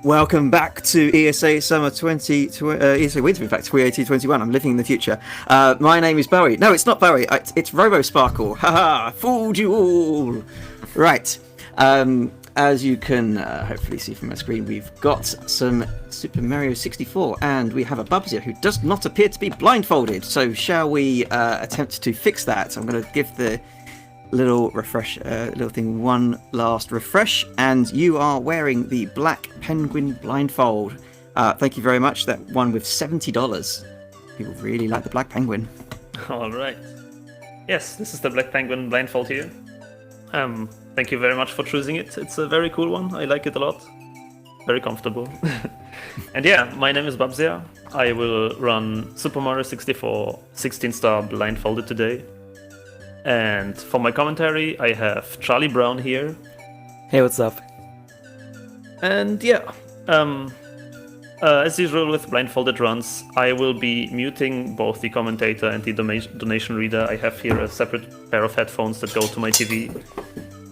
Welcome back to ESA Summer 20, ESA Winter, in fact, 2021. I'm living in the future. My name is Bowie. No, it's not Bowie. It's Robo Sparkle. Haha, fooled you all. Right. As you can hopefully see from my screen, we've got some Super Mario 64, and we have a Bubzia who does not appear to be blindfolded. So shall we attempt to fix that? I'm going to give the little thing one last refresh, and you are wearing the Black Penguin blindfold. Thank you very much. That one with $70. People really like the Black Penguin. All right. Yes, this is the Black Penguin blindfold here. Thank you very much for choosing it. It's a very cool one. I like it a lot. Very comfortable. And yeah, my name is Bubzia. I will run Super Mario 64 16-star blindfolded today. And for my commentary, I have Charlie Brown here. Hey, what's up? And yeah, as usual with blindfolded runs, I will be muting both the commentator and the donation reader. I have here a separate pair of headphones that go to my TV.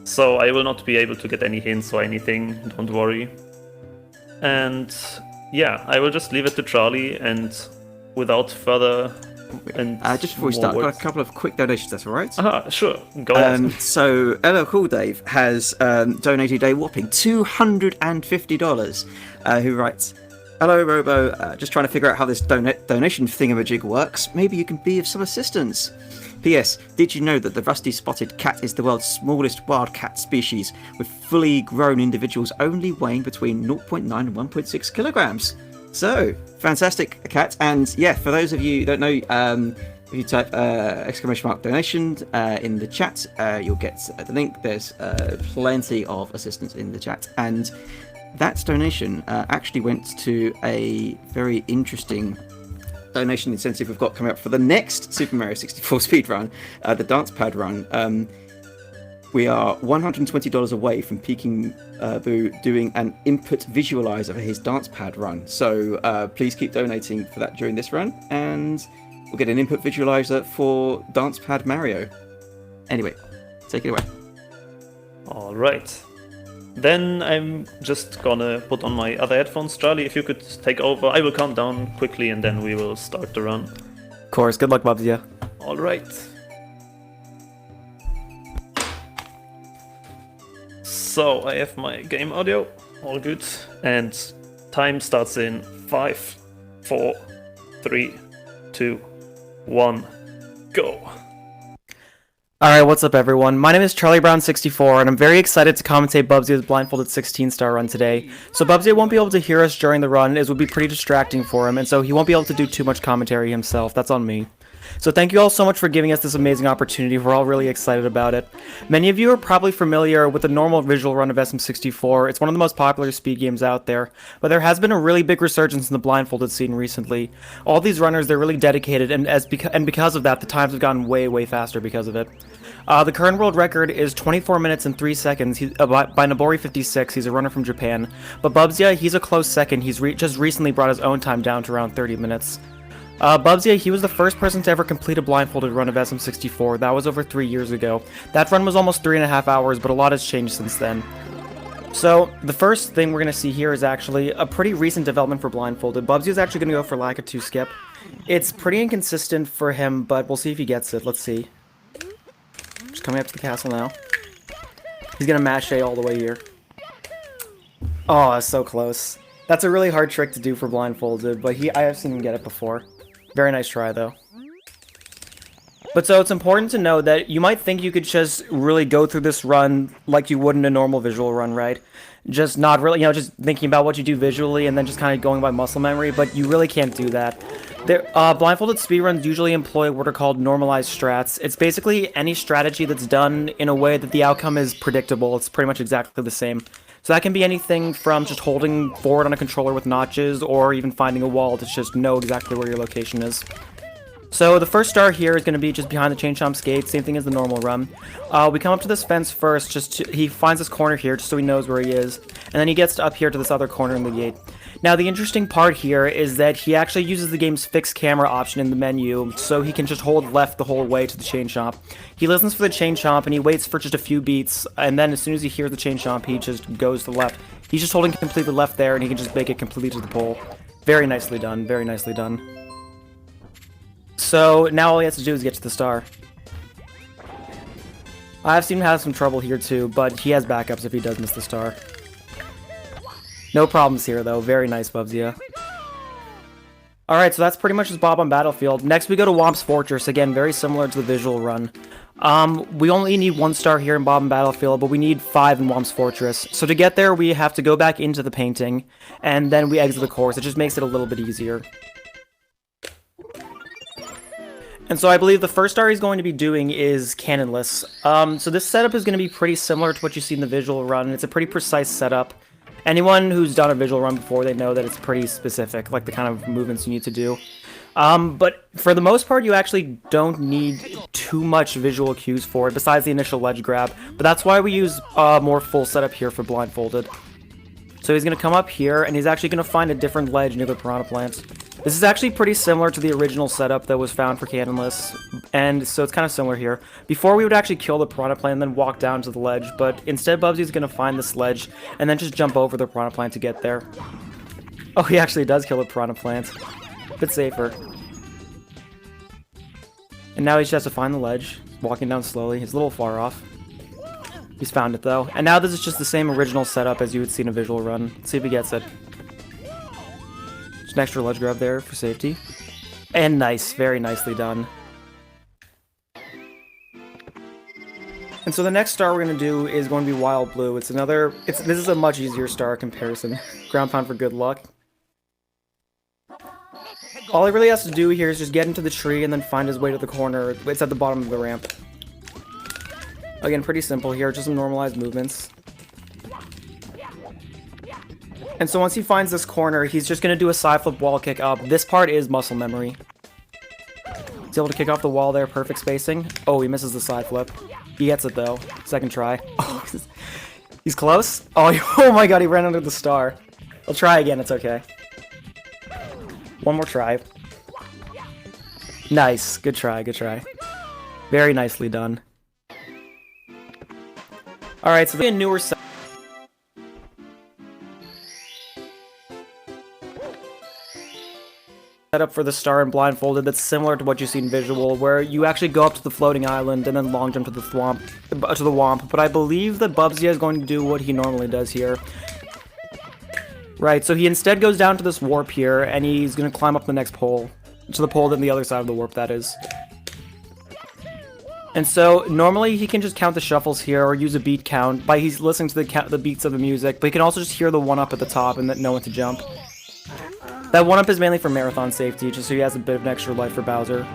So I will not be able to get any hints or anything, don't worry. And yeah, I will just leave it to Charlie, and without further... just before we start, I've got a couple of quick donations, that's alright? Sure, go ahead. So, LL Cool Dave has donated a whopping $250, who writes, "Hello Robo, just trying to figure out how this donation thingamajig works. Maybe you can be of some assistance. P.S. Did you know that the rusty-spotted cat is the world's smallest wild cat species, with fully grown individuals only weighing between 0.9 and 1.6 kilograms? So, fantastic cat. And yeah, for those of you who don't know, if you type !donation in the chat, you'll get the link. There's plenty of assistance in the chat. And that donation actually went to a very interesting donation incentive we've got coming up for the next Super Mario 64 speedrun, the dance pad run. We are $120 away from Peking Boo doing an input visualizer for his dance pad run. So please keep donating for that during this run, and we'll get an input visualizer for dance pad Mario. Anyway, take it away. All right. Then I'm just gonna put on my other headphones. Charlie, if you could take over, I will count down quickly and then we will start the run. Of course, good luck, Bubzia. All right. So I have my game audio, all good, and time starts in 5, 4, 3, 2, 1, go. Alright, what's up everyone? My name is Charlie Brown 64, and I'm very excited to commentate Bubzia's blindfolded 16-star run today. So Bubzia won't be able to hear us during the run, as it would be pretty distracting for him, and so he won't be able to do too much commentary himself. That's on me. So thank you all so much for giving us this amazing opportunity. We're all really excited about it. Many of you are probably familiar with the normal visual run of SM64. It's one of the most popular speed games out there, but there has been a really big resurgence in the blindfolded scene recently. All these runners, they're really dedicated, and because of that, the times have gotten way faster because of it. The current world record is 24 minutes and 3 seconds by Nobori56. He's a runner from Japan. But Bubzia, he's a close second. He's just recently brought his own time down to around 30 minutes. Bubzia, he was the first person to ever complete a blindfolded run of SM64. That was over 3 years ago. That run was almost 3.5 hours, but a lot has changed since then. So, the first thing we're going to see here is actually a pretty recent development for blindfolded. Bubzia is actually going to go for Lakitu skip. It's pretty inconsistent for him, but we'll see if he gets it. Let's see. Just coming up to the castle now. He's going to mash A all the way here. Oh, that's so close. That's a really hard trick to do for blindfolded, but I have seen him get it before. Very nice try, though. But so it's important to know that you might think you could just really go through this run like you would in a normal visual run, right? Just not really, just thinking about what you do visually and then just kind of going by muscle memory, but you really can't do that. Blindfolded speedruns usually employ what are called normalized strats. It's basically any strategy that's done in a way that the outcome is predictable. It's pretty much exactly the same. So that can be anything from just holding forward on a controller with notches, or even finding a wall to just know exactly where your location is. So the first star here is going to be just behind the Chain Chomp's gate, same thing as the normal run. We come up to this fence first, he finds this corner here just so he knows where he is, and then he gets up here to this other corner in the gate. Now the interesting part here is that he actually uses the game's fixed camera option in the menu, so he can just hold left the whole way to the Chain Chomp. He listens for the Chain Chomp and he waits for just a few beats, and then as soon as he hears the Chain Chomp, he just goes to the left. He's just holding completely left there, and he can just make it completely to the pole. Very nicely done, very nicely done. So, now all he has to do is get to the star. I've seen him have some trouble here too, but he has backups if he does miss the star. No problems here though, very nice Bubzia. Alright, so that's pretty much just Bob-omb Battlefield. Next we go to Whomp's Fortress, again very similar to the visual run. We only need 1 star here in Bob-omb Battlefield, but we need 5 in Whomp's Fortress. So to get there we have to go back into the painting, and then we exit the course. It just makes it a little bit easier. And so I believe the first star he's going to be doing is cannonless. So this setup is going to be pretty similar to what you see in the visual run. It's a pretty precise setup. Anyone who's done a visual run before, they know that it's pretty specific, like the kind of movements you need to do. But for the most part, you actually don't need too much visual cues for it, besides the initial ledge grab. But that's why we use a more full setup here for Blindfolded. So he's going to come up here, and he's actually going to find a different ledge near the piranha plant. This is actually pretty similar to the original setup that was found for cannonless, and so it's kind of similar here. Before we would actually kill the piranha plant and then walk down to the ledge, but instead Bubzia's going to find this ledge and then just jump over the piranha plant to get there. Oh, he actually does kill the piranha plant. A bit safer. And now he just has to find the ledge, walking down slowly. He's a little far off. He's found it though. And now this is just the same original setup as you would see in a visual run. Let's see if he gets it. An extra ledge grab there for safety. And nice, very nicely done. And so the next star we're going to do is going to be Wild Blue. This is a much easier star comparison. Ground pound for good luck. All he really has to do here is just get into the tree and then find his way to the corner. It's at the bottom of the ramp. Again, pretty simple here, just some normalized movements. And so once he finds this corner, he's just going to do a side flip wall kick up. This part is muscle memory. He's able to kick off the wall there, perfect spacing. Oh, he misses the side flip. He gets it though. Second try. Oh, he's close. Oh my god, he ran under the star. I'll try again, it's okay. One more try. Nice, good try, good try. Very nicely done. Alright, so a newer set. Setup for the star and Blindfolded that's similar to what you see in visual, where you actually go up to the floating island and then long jump to the Whomp. But I believe that Bubzia is going to do what he normally does here. Right, so he instead goes down to this warp here, and he's going to climb up the next pole. To the pole on the other side of the warp, that is. And so, normally he can just count the shuffles here, or use a beat count, by he's listening to the beats of the music, but he can also just hear the 1-up at the top and know when to jump. That 1-up is mainly for marathon safety, just so he has a bit of an extra life for Bowser.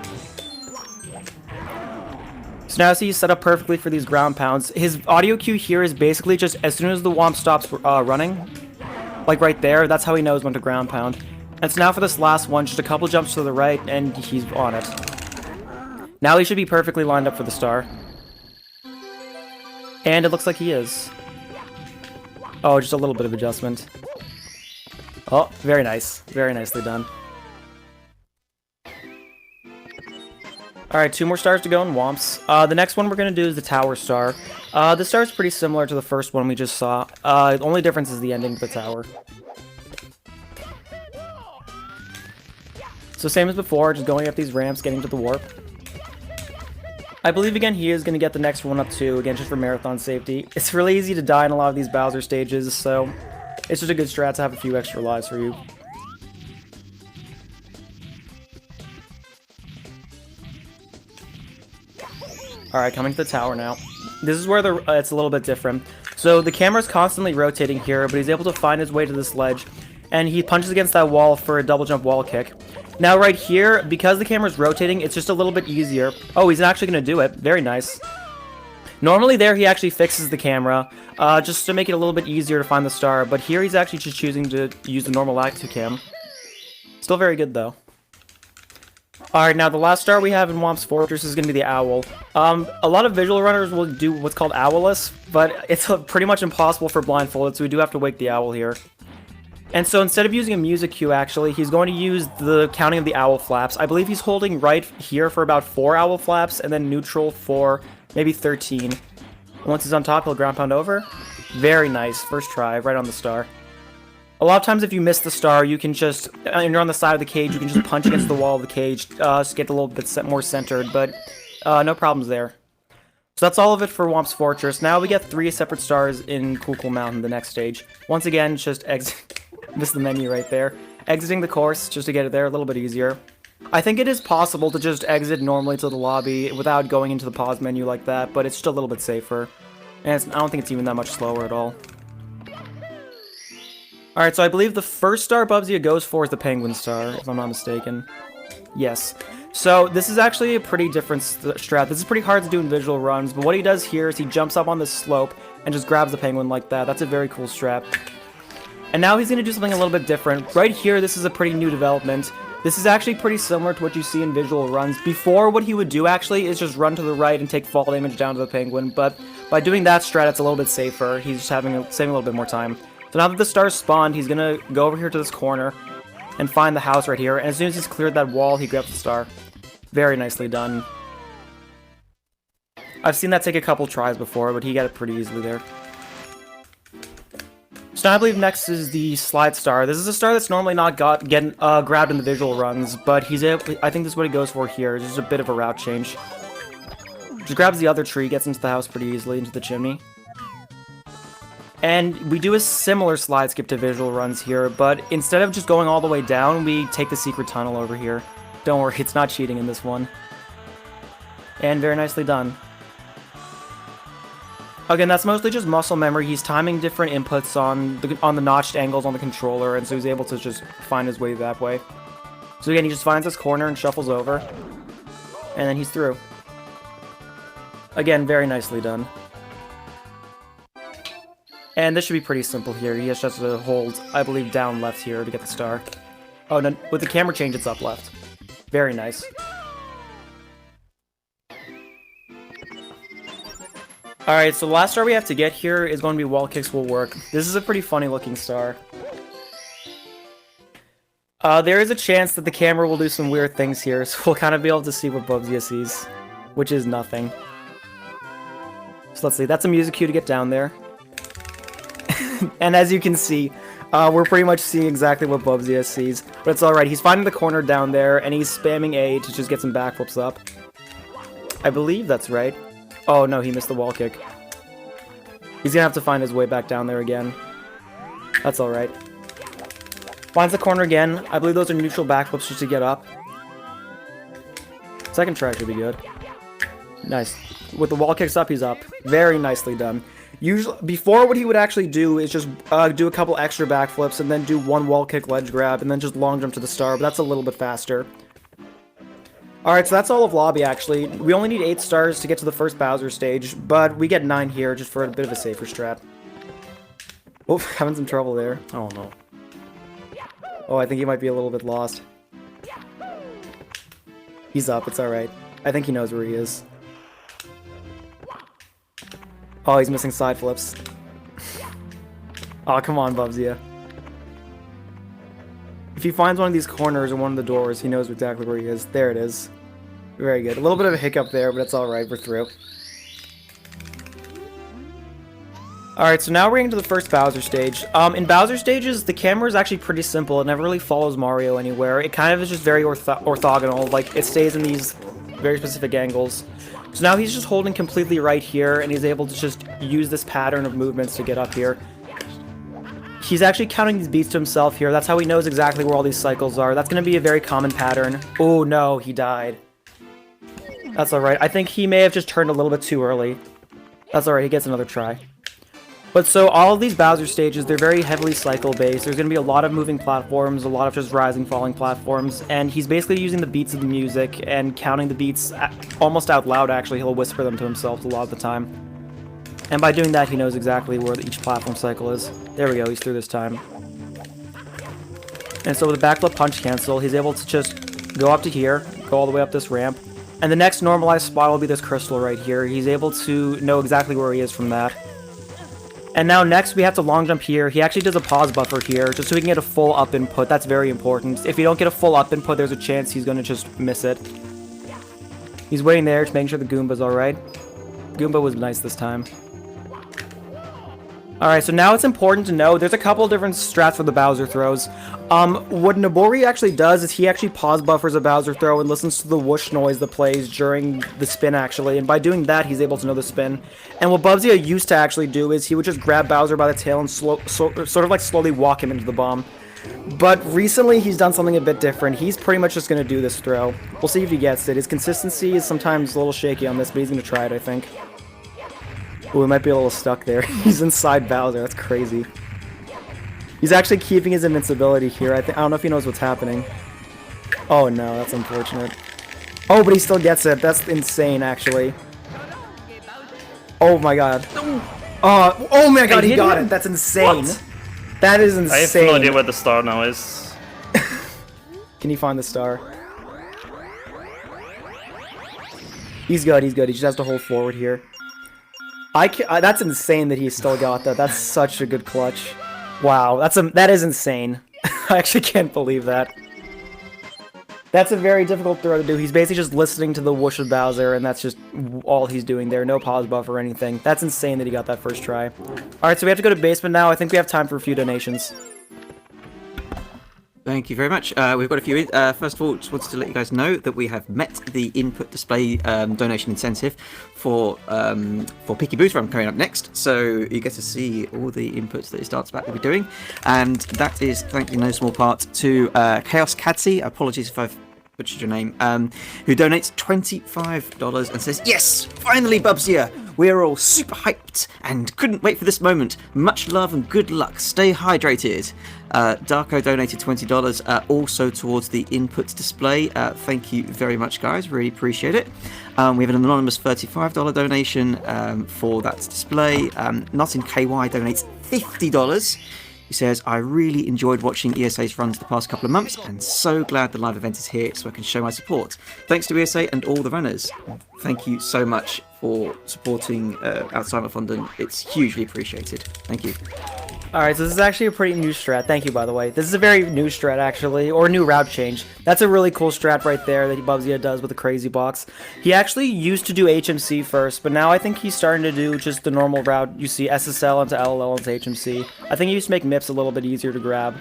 So now see he's set up perfectly for these ground pounds. His audio cue here is basically just as soon as the Whomp stops running, like right there, that's how he knows when to ground pound. And so now for this last one, just a couple jumps to the right, and he's on it. Now he should be perfectly lined up for the star. And it looks like he is. Oh, just a little bit of adjustment. Oh, very nice. Very nicely done. Alright, 2 more stars to go in Whomps. The next one we're going to do is the Tower Star. The star is pretty similar to the first one we just saw. The only difference is the ending of the tower. So same as before, just going up these ramps, getting to the warp. I believe, again, he is going to get the next one up too, again, just for marathon safety. It's really easy to die in a lot of these Bowser stages, so it's just a good strat to have a few extra lives for you. Alright, coming to the tower now. This is where it's a little bit different. So the camera's constantly rotating here, but he's able to find his way to this ledge, and he punches against that wall for a double jump wall kick. Now right here, because the camera's rotating, it's just a little bit easier. Oh, he's actually going to do it. Very nice. Normally there he actually fixes the camera, just to make it a little bit easier to find the star, but here he's actually just choosing to use the normal active cam. Still very good though. Alright, now the last star we have in Whomp's Fortress is going to be the owl. A lot of visual runners will do what's called owlless, but it's pretty much impossible for Blindfolded, so we do have to wake the owl here. And so instead of using a music cue, actually, he's going to use the counting of the owl flaps. I believe he's holding right here for about 4 owl flaps, and then neutral for maybe 13. Once he's on top, he'll ground pound over. Very nice. First try, right on the star. A lot of times if you miss the star, you can just, and you're on the side of the cage, you can just punch against the wall of the cage, just get a little bit more centered, but no problems there. So that's all of it for Whomp's Fortress. Now we get 3 separate stars in Cool Cool Mountain, the next stage. Once again, just exit, miss the menu right there. Exiting the course, just to get it there, a little bit easier. I think it is possible to just exit normally to the lobby without going into the pause menu like that, but it's just a little bit safer. And I don't think it's even that much slower at all. Alright, so I believe the first star Bubzia goes for is the Penguin Star, if I'm not mistaken. Yes. So this is actually a pretty different strat. This is pretty hard to do in visual runs, but what he does here is he jumps up on this slope and just grabs the penguin like that. That's a very cool strat. And now he's going to do something a little bit different. Right here, this is a pretty new development. This is actually pretty similar to what you see in visual runs. Before, what he would do actually is just run to the right and take fall damage down to the penguin, but by doing that strat, it's a little bit safer. He's just saving a little bit more time. So now that the stars spawned, he's going to go over here to this corner and find the house right here, and as soon as he's cleared that wall, he grabs the star. Very nicely done. I've seen that take a couple tries before, but he got it pretty easily there. So now I believe next is the slide star. This is a star that's normally not getting grabbed in the visual runs, but he's able, I think this is what he goes for here. Just a bit of a route change. Just grabs the other tree, gets into the house pretty easily, into the chimney. And we do a similar slide skip to visual runs here, but instead of just going all the way down, we take the secret tunnel over here. Don't worry, it's not cheating in this one. And very nicely done. Again, that's mostly just muscle memory. He's timing different inputs on the notched angles on the controller, and so he's able to just find his way that way. So again, he just finds this corner and shuffles over, and then he's through. Again, very nicely done. And this should be pretty simple here. He just has to hold, I believe, down left here to get the star. Oh, no, with the camera change, it's up left. Very nice. Alright, so the last star we have to get here is going to be Wall Kicks Will Work. This is a pretty funny looking star. There is a chance that the camera will do some weird things here, so we'll kind of be able to see what Bubzia sees, which is nothing. So let's see, that's a music cue to get down there. And as you can see, we're pretty much seeing exactly what Bubzia sees. But it's alright, he's finding the corner down there, and he's spamming A to just get some backflips up. I believe that's right. Oh no, he missed the wall kick. He's gonna have to find his way back down there again. That's alright. Finds the corner again. I believe those are neutral backflips just to get up. Second try should be good. Nice. With the wall kicks up, he's up. Very nicely done. Usually, before what he would actually do is just do a couple extra backflips and then do one wall kick ledge grab and then just long jump to the star, but that's a little bit faster. Alright, so that's all of lobby actually. We only need 8 stars to get to the first Bowser stage, but we get 9 here just for a bit of a safer strat. Oh, having some trouble there. Oh no. Oh, I think he might be a little bit lost. He's up, it's alright. I think he knows where he is. Oh, he's missing side flips. Oh, come on, Bubzia. If he finds one of these corners or one of the doors, he knows exactly where he is. There it is. Very good. A little bit of a hiccup there, but it's alright, we're through. Alright, so now we're into the first Bowser stage. In Bowser stages, the camera is actually pretty simple. It never really follows Mario anywhere. It kind of is just very orthogonal. Like, it stays in these very specific angles. So now he's just holding completely right here, and he's able to just use this pattern of movements to get up here. He's actually counting these beats to himself here. That's how he knows exactly where all these cycles are. That's going to be a very common pattern. Oh no, he died. That's alright. I think he may have just turned a little bit too early. That's alright, he gets another try. But so all of these Bowser stages, they're very heavily cycle-based. There's going to be a lot of moving platforms, a lot of just rising, falling platforms, and he's basically using the beats of the music and counting the beats almost out loud, actually. He'll whisper them to himself a lot of the time. And by doing that, he knows exactly where each platform cycle is. There we go, he's through this time. And so with a backflip punch cancel, he's able to just go up to here, go all the way up this ramp, and the next normalized spot will be this crystal right here. He's able to know exactly where he is from that. And now next we have to long jump here. He actually does a pause buffer here, just so we can get a full up input. That's very important. If you don't get a full up input, there's a chance he's going to just miss it. He's waiting there to make sure the Goomba's alright. Goomba was nice this time. Alright, so now it's important to know, there's a couple of different strats for the Bowser throws. What Nobori actually does is he actually pause buffers a Bowser throw and listens to the whoosh noise that plays during the spin, actually. And by doing that, he's able to know the spin. And what Bubzia used to actually do is he would just grab Bowser by the tail and sort of like slowly walk him into the bomb. But recently, he's done something a bit different. He's pretty much just going to do this throw. We'll see if he gets it. His consistency is sometimes a little shaky on this, but he's going to try it, I think. Ooh, he might be a little stuck there. He's inside Bowser. That's crazy. He's actually keeping his invincibility here. I don't know if he knows what's happening. Oh no, that's unfortunate. Oh, but he still gets it. That's insane, actually. Oh my god. Oh my god, he got it. That's insane. What? That is insane. I have no idea where the star now is. Can you find the star? He's good, he's good. He just has to hold forward here. That's insane that he still got that. That's such a good clutch. Wow, that is insane. I actually can't believe that. That's a very difficult throw to do. He's basically just listening to the whoosh of Bowser, and that's just all he's doing there. No pause buff or anything. That's insane that he got that first try. Alright, so we have to go to basement now. I think we have time for a few donations. Thank you very much. We've got a few. First of all, just wanted to let you guys know that we have met the input display donation incentive for Picky Boost Run coming up next. So you get to see all the inputs that it starts back will be doing, and that is thanks in no small part to Chaos Cadsy. Apologies if I've butchered your name. Who donates $25 and says, "Yes, finally, Bubzia. We're all super hyped and couldn't wait for this moment. Much love and good luck. Stay hydrated." Darko donated $20 also towards the input display. Thank you very much, guys. Really appreciate it. We have an anonymous $35 donation for that display. Not in KY donates $50. He says, "I really enjoyed watching ESA's runs the past couple of months and so glad the live event is here so I can show my support. Thanks to ESA and all the runners." Thank you so much for supporting Outside of London. It's hugely appreciated. Thank you. Alright, so this is actually a pretty new strat. Thank you, by the way. This is a very new strat, actually, or new route change. That's a really cool strat right there that Bubzia does with the crazy box. He actually used to do HMC first, but now I think he's starting to do just the normal route. You see SSL into LLL into HMC. I think he used to make Mips a little bit easier to grab.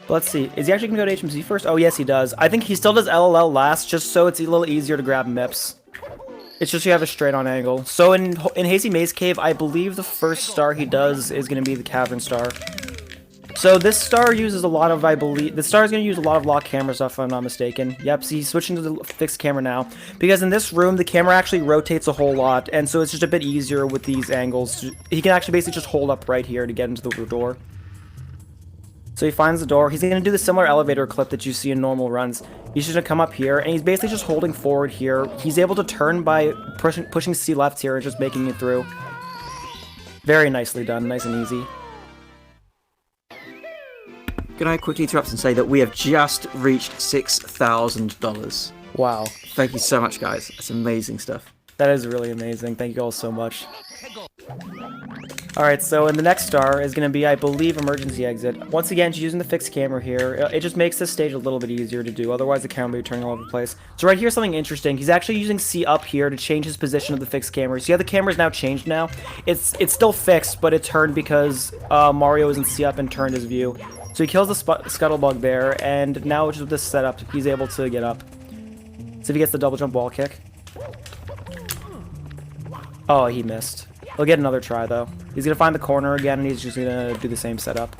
But let's see. Is he actually going to go to HMC first? Oh, yes, he does. I think he still does LLL last, just so it's a little easier to grab Mips. It's just you have a straight-on angle. So in Hazy Maze Cave, I believe the first star he does is going to be the Cavern Star. So this star uses a lot of, I believe, the star is going to use a lot of lock camera stuff, if I'm not mistaken. Yep, see, he's switching to the fixed camera now. Because in this room, the camera actually rotates a whole lot, and so it's just a bit easier with these angles. He can actually basically just hold up right here to get into the door. So he finds the door. He's going to do the similar elevator clip that you see in normal runs. He's just going to come up here, and he's basically just holding forward here. He's able to turn by pushing C left here and just making it through. Very nicely done. Nice and easy. Can I quickly interrupt and say that we have just reached $6,000. Wow. Thank you so much, guys. That's amazing stuff. That is really amazing. Thank you all so much. Alright, so in the next star is going to be, I believe, emergency exit. Once again, she's using the fixed camera here. It just makes this stage a little bit easier to do, otherwise the camera will be turning all over the place. So right here's something interesting. He's actually using C up here to change his position of the fixed camera. So yeah, the camera's now changed now. It's still fixed, but it turned because Mario is in C up and turned his view. So he kills the Scuttlebug there, and now just with this setup, he's able to get up. So if he gets the double jump wall kick. Oh, he missed. He'll get another try, though. He's going to find the corner again, and he's just going to do the same setup.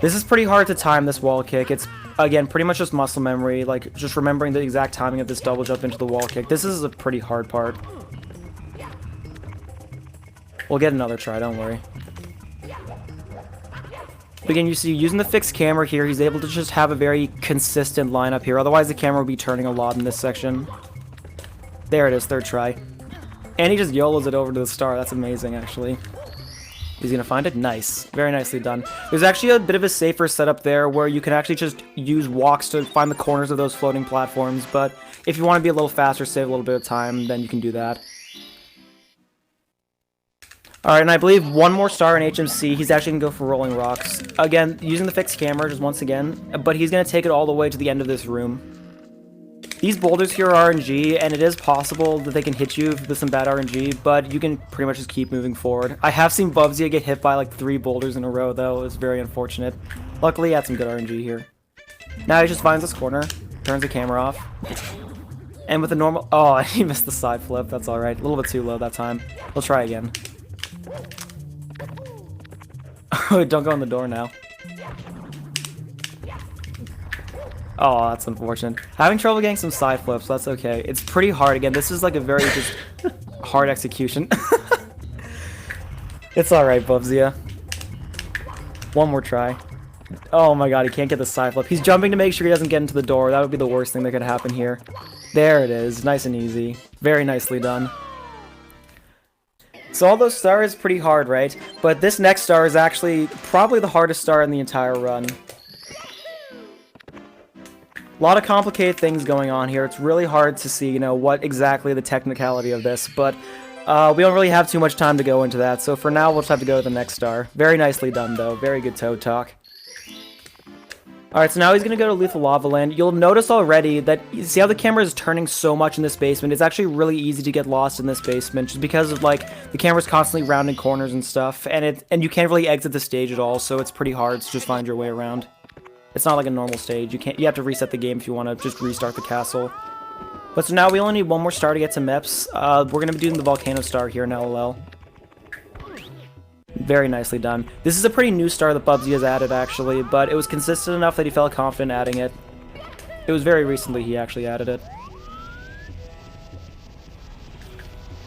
This is pretty hard to time, this wall kick. It's, again, pretty much just muscle memory, like, just remembering the exact timing of this double jump into the wall kick. This is a pretty hard part. We'll get another try, don't worry. Again, you see, using the fixed camera here, he's able to just have a very consistent lineup here. Otherwise, the camera will be turning a lot in this section. There it is, third try. And he just YOLOs it over to the star. That's amazing, actually. He's gonna find it? Nice. Very nicely done. There's actually a bit of a safer setup there where you can actually just use walks to find the corners of those floating platforms, but if you want to be a little faster, save a little bit of time, then you can do that. Alright, and I believe one more star in HMC. He's actually gonna go for Rolling Rocks. Again, using the fixed camera, just once again, but he's gonna take it all the way to the end of this room. These boulders here are RNG, and it is possible that they can hit you with some bad RNG, but you can pretty much just keep moving forward. I have seen Bubzia get hit by like 3 boulders in a row, though. It was very unfortunate. Luckily, he had some good RNG here. Now he just finds this corner, turns the camera off, and with a normal... Oh, he missed the side flip. That's alright. A little bit too low that time. We'll try again. Don't go in the door now. Oh, that's unfortunate. Having trouble getting some side flips, that's okay. It's pretty hard. Again, this is like a very just hard execution. It's alright, Bubzia. One more try. Oh my god, he can't get the side flip. He's jumping to make sure he doesn't get into the door. That would be the worst thing that could happen here. There it is. Nice and easy. Very nicely done. So all those stars pretty hard, right? But this next star is actually probably the hardest star in the entire run. A lot of complicated things going on here. It's really hard to see, you know, what exactly the technicality of this, but we don't really have too much time to go into that, so for now we'll just have to go to the next star. Very nicely done, though. Very good Toad Talk. Alright, so now he's going to go to Lethal Lava Land. You'll notice already that, you see how the camera is turning so much in this basement? It's actually really easy to get lost in this basement, just because of, like, the camera's constantly rounding corners and stuff, and you can't really exit the stage at all, so it's pretty hard to just find your way around. It's not like a normal stage. You have to reset the game if you want to just restart the castle. But so now we only need one more star to get to Mips. We're going to be doing the Volcano Star here in LLL. Very nicely done. This is a pretty new star that Bubzia has added, actually, but it was consistent enough that he felt confident adding it. It was very recently he actually added it.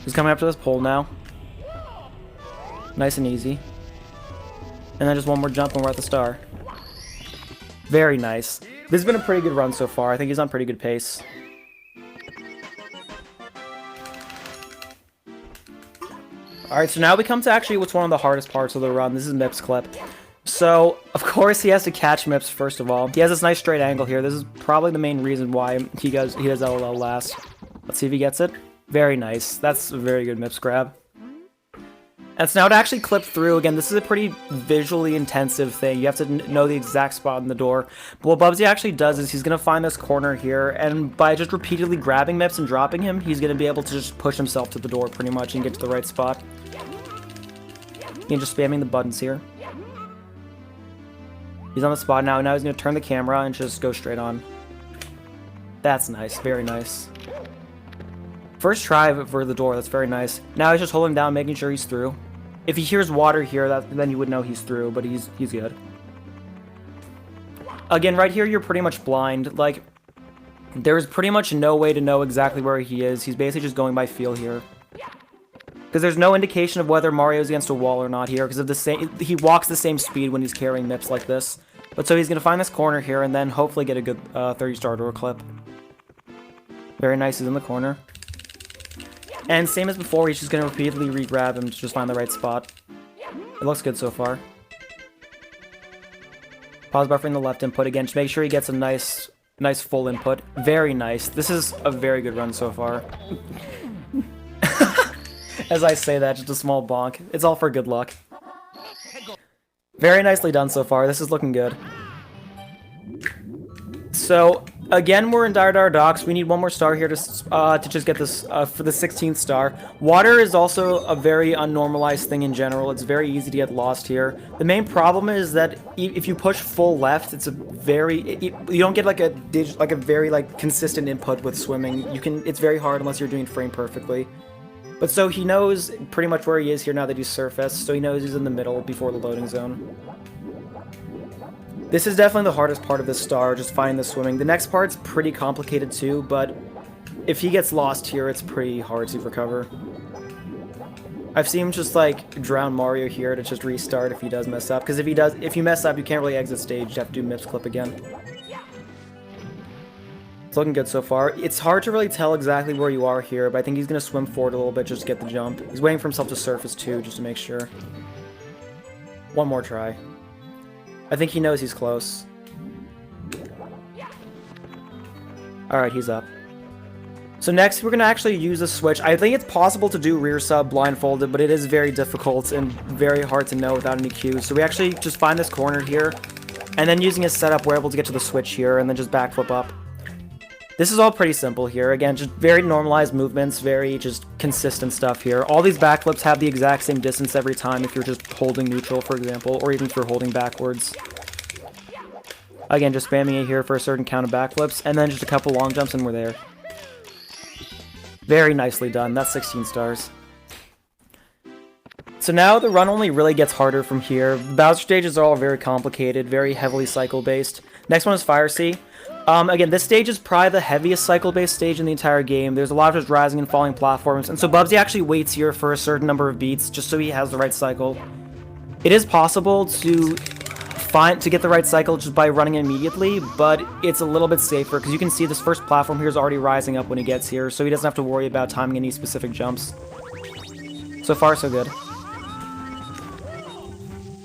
He's coming up to this pole now. Nice and easy. And then just one more jump and we're at the star. Very nice. This has been a pretty good run so far. I think he's on pretty good pace. Alright, so now we come to actually what's one of the hardest parts of the run. This is Mips' clip. So, of course, he has to catch Mips first of all. He has this nice straight angle here. This is probably the main reason why he does LLL last. Let's see if he gets it. Very nice. That's a very good Mips grab. And so now to actually clip through, again, this is a pretty visually intensive thing. You have to know the exact spot in the door. But what Bubzia actually does is he's going to find this corner here, and by just repeatedly grabbing Mips and dropping him, he's going to be able to just push himself to the door pretty much and get to the right spot. And just spamming the buttons here. He's on the spot now, and now he's going to turn the camera and just go straight on. That's nice. Very nice. First try for the door, that's very nice. Now he's just holding down, making sure he's through. If he hears water here, then you would know he's through, but he's good. Again, right here, you're pretty much blind. Like, there's pretty much no way to know exactly where he is. He's basically just going by feel here. Because there's no indication of whether Mario's against a wall or not here, because of the same, he walks the same speed when he's carrying Mips like this. But so he's going to find this corner here, and then hopefully get a good 30-star door clip. Very nice, he's in the corner. And same as before, he's just going to repeatedly re-grab him to just find the right spot. It looks good so far. Pause buffering the left input again, to make sure he gets a nice full input. Very nice. This is a very good run so far. As I say that, just a small bonk. It's all for good luck. Very nicely done so far. This is looking good. So, again, we're in Dire Docks. We need one more star here to just get this for the 16th star. Water is also a very unnormalized thing in general. It's very easy to get lost here. The main problem is that if you push full left, it's a very you don't get like a very consistent input with swimming. It's very hard unless you're doing frame perfectly. But so he knows pretty much where he is here now that he's surfaced. So he knows he's in the middle before the loading zone. This is definitely the hardest part of this star, just finding the swimming. The next part's pretty complicated too, but if he gets lost here, it's pretty hard to recover. I've seen him just like drown Mario here to just restart if he does mess up, because if you mess up, you can't really exit stage. You have to do Mips clip again. It's looking good so far. It's hard to really tell exactly where you are here, but I think he's going to swim forward a little bit just to get the jump. He's waiting for himself to surface too, just to make sure. One more try. I think he knows he's close. Alright, he's up. So next, we're going to actually use a switch. I think it's possible to do rear sub blindfolded, but it is very difficult and very hard to know without any cues. So we actually just find this corner here, and then using his setup, we're able to get to the switch here, and then just backflip up. This is all pretty simple here. Again, just very normalized movements, very just consistent stuff here. All these backflips have the exact same distance every time if you're just holding neutral, for example, or even if you're holding backwards. Again, just spamming it here for a certain count of backflips, and then just a couple long jumps and we're there. Very nicely done. That's 16 stars. So now the run only really gets harder from here. The Bowser stages are all very complicated, very heavily cycle-based. Next one is Fire Sea. Again, this stage is probably the heaviest cycle-based stage in the entire game. There's a lot of just rising and falling platforms, and so Bubzia actually waits here for a certain number of beats, just so he has the right cycle. It is possible to get the right cycle just by running immediately, but it's a little bit safer, because you can see this first platform here is already rising up when he gets here, so he doesn't have to worry about timing any specific jumps. So far, so good.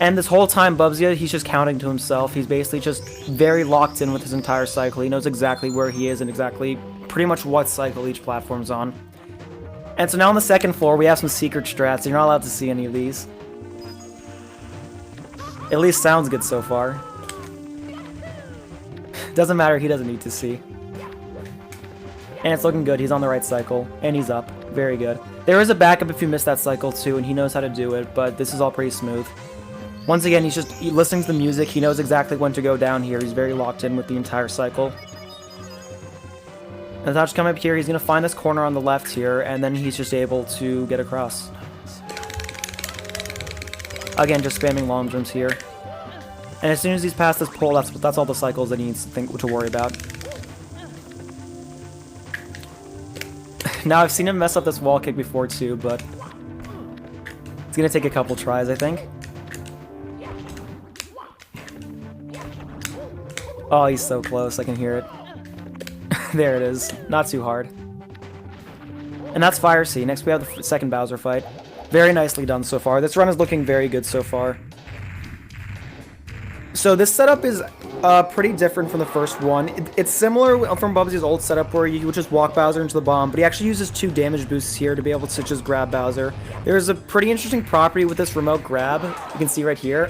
And this whole time, Bubzia, he's just counting to himself. He's basically just very locked in with his entire cycle. He knows exactly where he is and exactly pretty much what cycle each platform's on. And so now on the second floor, we have some secret strats. You're not allowed to see any of these. At least sounds good so far. Doesn't matter, he doesn't need to see. And it's looking good. He's on the right cycle, and he's up. Very good. There is a backup if you miss that cycle too, and he knows how to do it, but this is all pretty smooth. Once again, he's just listening to the music. He knows exactly when to go down here. He's very locked in with the entire cycle. And now just come up here, he's going to find this corner on the left here, and then he's just able to get across. Again, just spamming long jumps here. And as soon as he's past this pole, that's all the cycles that he needs to worry about. Now, I've seen him mess up this wall kick before too, but it's going to take a couple tries, I think. Oh, he's so close, I can hear it. There it is. Not too hard. And that's Fire Sea. Next we have the second Bowser fight. Very nicely done so far. This run is looking very good so far. So this setup is pretty different from the first one. It's similar from Bubzia's old setup where you would just walk Bowser into the bomb, but he actually uses 2 damage boosts here to be able to just grab Bowser. There's a pretty interesting property with this remote grab. You can see right here.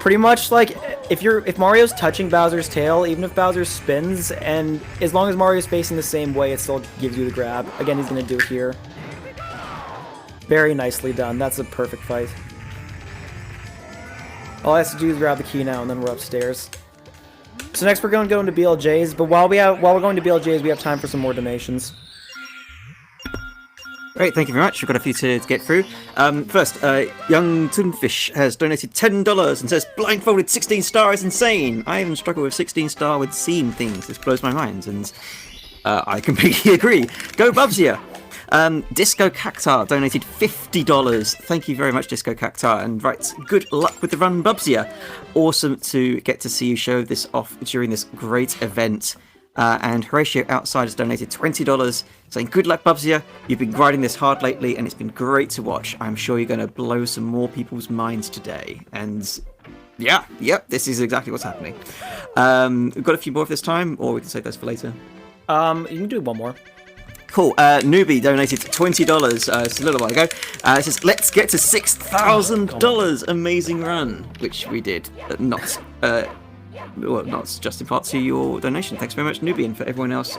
Pretty much like if Mario's touching Bowser's tail, even if Bowser spins, and as long as Mario's facing the same way, it still gives you the grab. Again, he's gonna do it here. Very nicely done. That's a perfect fight. All I have to do is grab the key now, and then we're upstairs. So next we're going to go into BLJs, but while we're going to BLJs, we have time for some more donations. Great, thank you very much. We've got a few to get through. First, Young Toonfish has donated $10 and says, Blindfolded 16 star is insane. I even struggle with 16 star with seeing things. This blows my mind, and I completely agree. Go Bubzia! Disco Cactar donated $50. Thank you very much, Disco Cactar, and writes, good luck with the run, Bubzia. Awesome to get to see you show this off during this great event. And Horatio Outside has donated $20, saying, good luck, Bubzia. You've been grinding this hard lately, and it's been great to watch. I'm sure you're going to blow some more people's minds today. And yeah, this is exactly what's happening. We've got a few more of this time, or we can save those for later. You can do one more. Cool. Newbie donated $20 just a little while ago. It says, let's get to $6,000. Amazing run, which we did. Not just in part to your donation. Thanks very much, Newbie, and for everyone else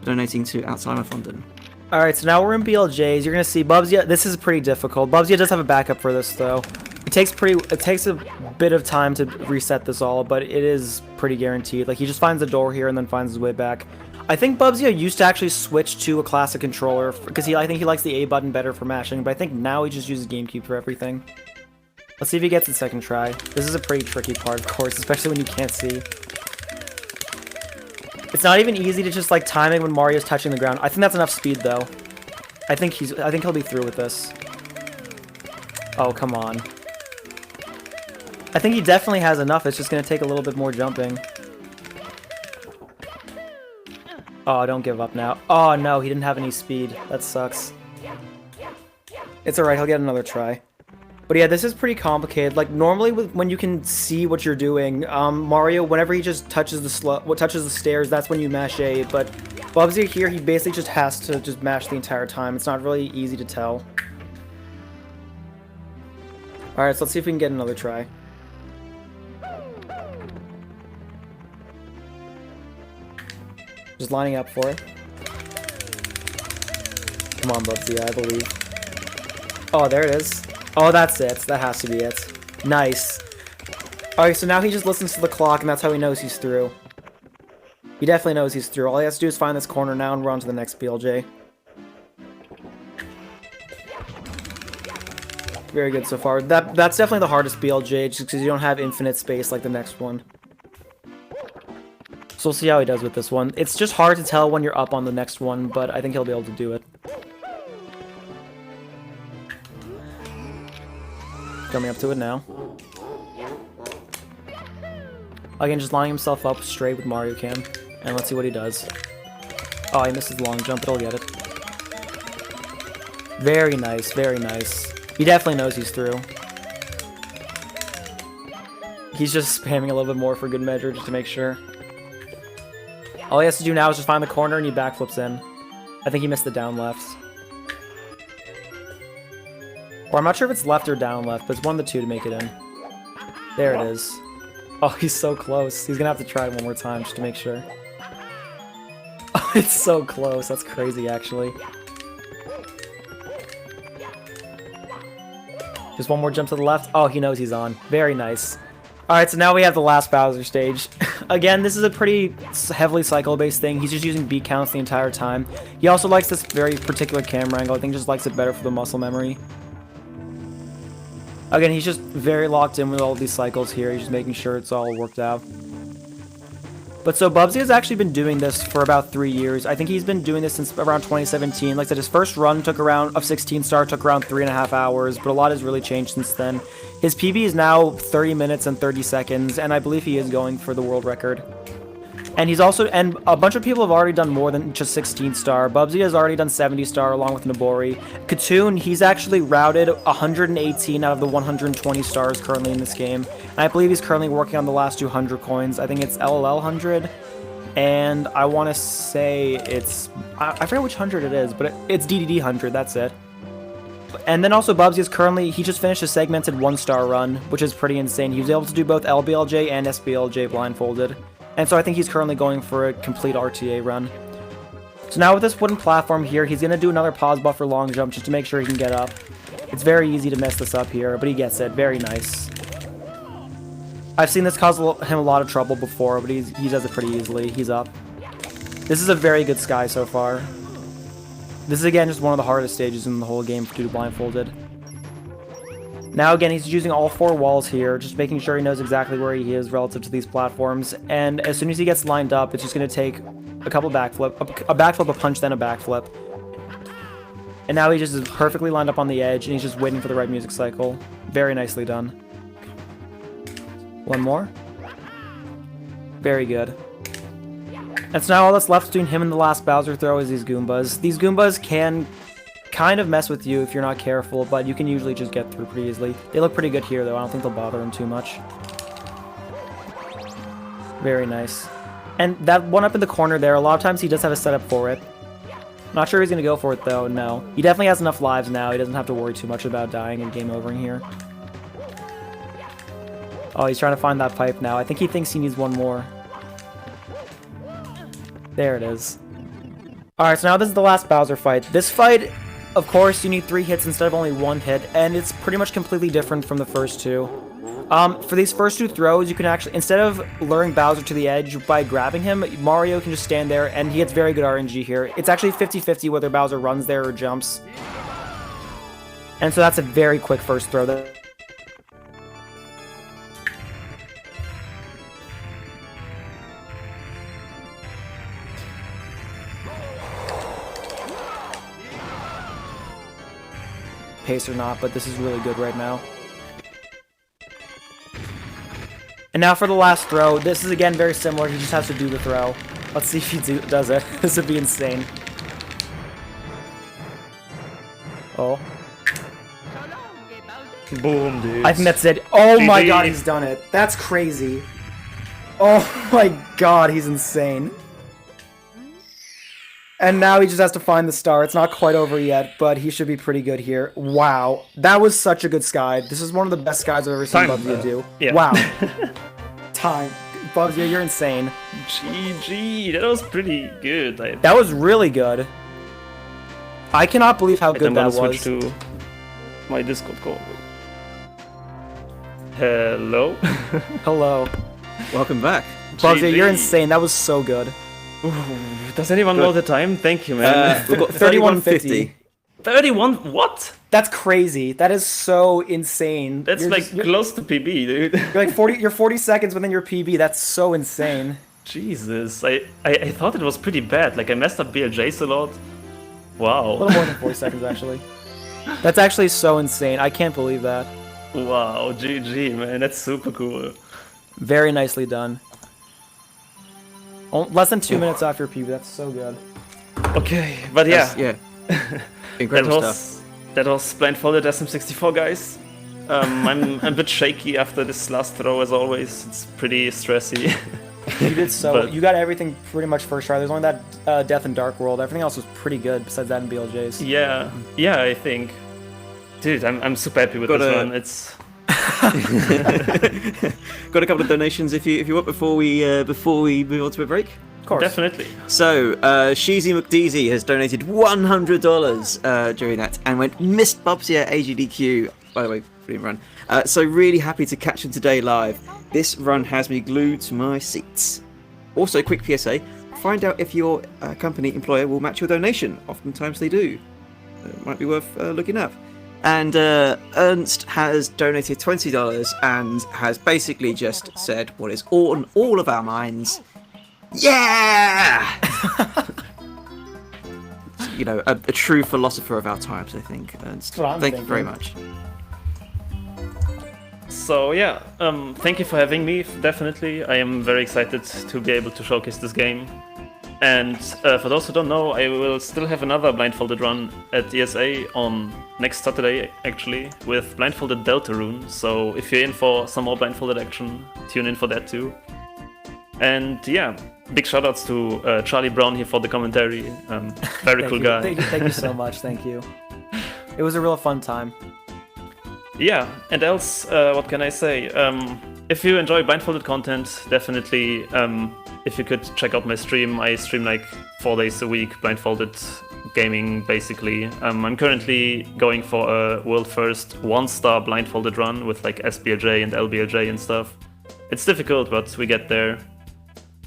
donating to Outside of London. Alright, so now we're in BLJs. You're going to see Bubzia. This is pretty difficult. Bubzia does have a backup for this, though. It takes a bit of time to reset this all, but it is pretty guaranteed. Like, he just finds the door here and then finds his way back. I think Bubzia used to actually switch to a classic controller, because I think he likes the A button better for mashing, but I think now he just uses GameCube for everything. Let's see if he gets it second try. This is a pretty tricky part, of course, especially when you can't see. It's not even easy to just like time it when Mario's touching the ground. I think that's enough speed though. I think he'll be through with this. Oh, come on. I think he definitely has enough. It's just gonna take a little bit more jumping. Oh, don't give up now. Oh no, he didn't have any speed. That sucks. It's alright, he'll get another try. But yeah, this is pretty complicated. Like, normally when you can see what you're doing, Mario, whenever he just touches the stairs, that's when you mash A. But Bubzia here, he basically just has to just mash the entire time. It's not really easy to tell. Alright, so let's see if we can get another try. Just lining up for it. Come on, Bubzia, I believe. Oh, there it is. Oh, that's it. That has to be it. Nice. Alright, so now he just listens to the clock, and that's how he knows he's through. He definitely knows he's through. All he has to do is find this corner now and run to the next BLJ. Very good so far. That's definitely the hardest BLJ, just because you don't have infinite space like the next one. So we'll see how he does with this one. It's just hard to tell when you're up on the next one, but I think he'll be able to do it. Coming up to it now. Again, just lining himself up straight with Mario Cam. And let's see what he does. Oh, he misses the long jump, but he'll get it. Very nice, very nice. He definitely knows he's through. He's just spamming a little bit more for good measure, just to make sure. All he has to do now is just find the corner and he backflips in. I think he missed the down left. Or I'm not sure if it's left or down left, but it's one of the two to make it in. There it is. Oh, he's so close. He's gonna have to try it one more time just to make sure. Oh, it's so close. That's crazy, actually. Just one more jump to the left. Oh, he knows he's on. Very nice. Alright, so now we have the last Bowser stage. Again, this is a pretty heavily cycle-based thing. He's just using beat counts the entire time. He also likes this very particular camera angle. I think he just likes it better for the muscle memory. Again, he's just very locked in with all of these cycles here. He's just making sure it's all worked out. But so Bubzia has actually been doing this for about 3 years. I think he's been doing this since around 2017. Like I said, his first run of 16 star took around 3.5 hours, but a lot has really changed since then. His PB is now 30 minutes and 30 seconds, and I believe he is going for the world record. And he's also, and a bunch of people have already done more than just 16 star. Bubzia has already done 70 star along with Nabori. Katoon, he's actually routed 118 out of the 120 stars currently in this game. And I believe he's currently working on the last 200 coins. I think it's LLL 100. And I want to say it's, I forget which 100 it is, but it's DDD 100, that's it. And then also Bubzia is currently, he just finished a segmented 1-star run, which is pretty insane. He was able to do both LBLJ and SBLJ blindfolded. And so I think he's currently going for a complete RTA run. So now with this wooden platform here, he's going to do another pause buffer long jump just to make sure he can get up. It's very easy to mess this up here, but he gets it. Very nice. I've seen this cause him a lot of trouble before, but he does it pretty easily. He's up. This is a very good sky so far. This is again just one of the hardest stages in the whole game due to blindfolded. Now again, he's using all 4 walls here, just making sure he knows exactly where he is relative to these platforms. And as soon as he gets lined up, it's just going to take a couple backflip, a backflip, a punch, then a backflip. And now he just is perfectly lined up on the edge, and he's just waiting for the right music cycle. Very nicely done. One more. Very good. And so now all that's left between him and the last Bowser throw is these Goombas. These Goombas can kind of mess with you if you're not careful, but you can usually just get through pretty easily. They look pretty good here, though. I don't think they'll bother him too much. Very nice. And that one up in the corner there, a lot of times he does have a setup for it. Not sure he's going to go for it, though. No. He definitely has enough lives now. He doesn't have to worry too much about dying and game overing here. Oh, he's trying to find that pipe now. I think he thinks he needs one more. There it is. Alright, so now this is the last Bowser fight. This fight, of course, you need 3 hits instead of only 1 hit, and it's pretty much completely different from the first 2. For these first 2 throws, you can actually, instead of luring Bowser to the edge by grabbing him, Mario can just stand there, and he gets very good RNG here. It's actually 50-50 whether Bowser runs there or jumps. And so that's a very quick first throw. Pace or not, but this is really good right now. And now for the last throw. This is again very similar. He just has to do the throw. Let's see if he does it. This would be insane. Oh. Boom, dude. I think that's it. Oh my god, he's done it. That's crazy. Oh my god, he's insane. And now he just has to find the star. It's not quite over yet, but he should be pretty good here. Wow. That was such a good sky. This is one of the best skies I've ever seen Bubzia do. Yeah. Wow. Time. Bubzia, you're insane. GG, that was pretty good. That was really good. I cannot believe how good I'm that gonna was. switch to my Discord call. Hello? Hello. Welcome back. Bubzia, you're GG. insane. That was so good. Ooh, does anyone know the time? Thank you, man. We've got 31:50. 31? What? That's crazy. That is so insane. That's You're like just- you're, close to PB, dude. you're like 40. You're 40 seconds within your PB. That's so insane. Jesus, I thought it was pretty bad. Like I messed up BLJs a lot. A little Wow. more than 40 seconds actually. That's actually so insane. I can't believe that. Wow, GG, man. That's super cool. Very nicely done. Less than 2 minutes off your PB. That's so good. Okay, but yeah, Yeah. that Incredible stuff. was Blindfolded SM64, guys. I'm a bit shaky after this last throw, as always. It's pretty stressy. You did so. But- You got everything pretty much first try. There's only that Death in Dark World. Everything else was pretty good besides that and BLJs. yeah, I think. Dude, I'm super happy with Got this a- one. It's Got a couple of donations if you want before we move on to a break. Of course. definitely. So, Sheezy McDeezy has donated $100 during that and went missed Bubzia AGDQ. By the way, brilliant run. So really happy to catch him today live. This run has me glued to my seats. Also, quick PSA: find out if your company employer will match your donation. Oftentimes they do. Might be worth looking up. And Ernst has donated $20 and has basically just said what is on all of our minds. Yeah! You know, a true philosopher of our times, I think, Ernst. That's what I'm Thank you very thinking. much. So yeah, thank you for having me. Definitely, I am very excited to be able to showcase this game. And for those who don't know, I will still have another Blindfolded run at ESA on next Saturday, actually, with Blindfolded Deltarune. So if you're in for some more Blindfolded action, tune in for that too. And yeah, big shoutouts to Charlie Brown here for the commentary. Very Thank cool you. guy. Thank you so much. Thank you. It was a real fun time. Yeah, and else, what can I say? If you enjoy Blindfolded content, definitely, if you could check out my stream. I stream like 4 days a week, Blindfolded gaming, basically. I'm currently going for a world first 1-star Blindfolded run with like SBLJ and LBLJ and stuff. It's difficult, but we get there.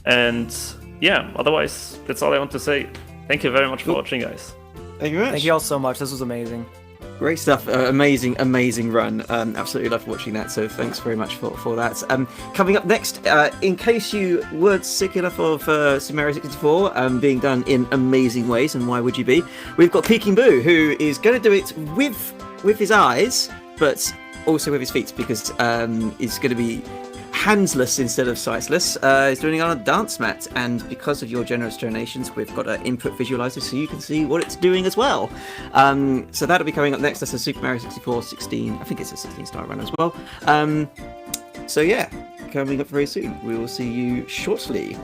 And yeah, otherwise, that's all I want to say. Thank you very much for watching, guys. Thank you very much. Thank you all so much. This was amazing. Great stuff. Amazing run. Absolutely loved watching that. So thanks very much for that. Coming up next, in case you weren't sick enough of Super Mario 64 being done in amazing ways, and why would you be? We've got Peking Boo, who is going to do it with his eyes, but also with his feet, because he's going to be handsless instead of sightless. He's doing it on a dance mat, and because of your generous donations, we've got an input visualizer so you can see what it's doing as well. So that'll be coming up next. That's a Super Mario 64 16. I think it's a 16-star run as well. So yeah, coming up very soon. We will see you shortly.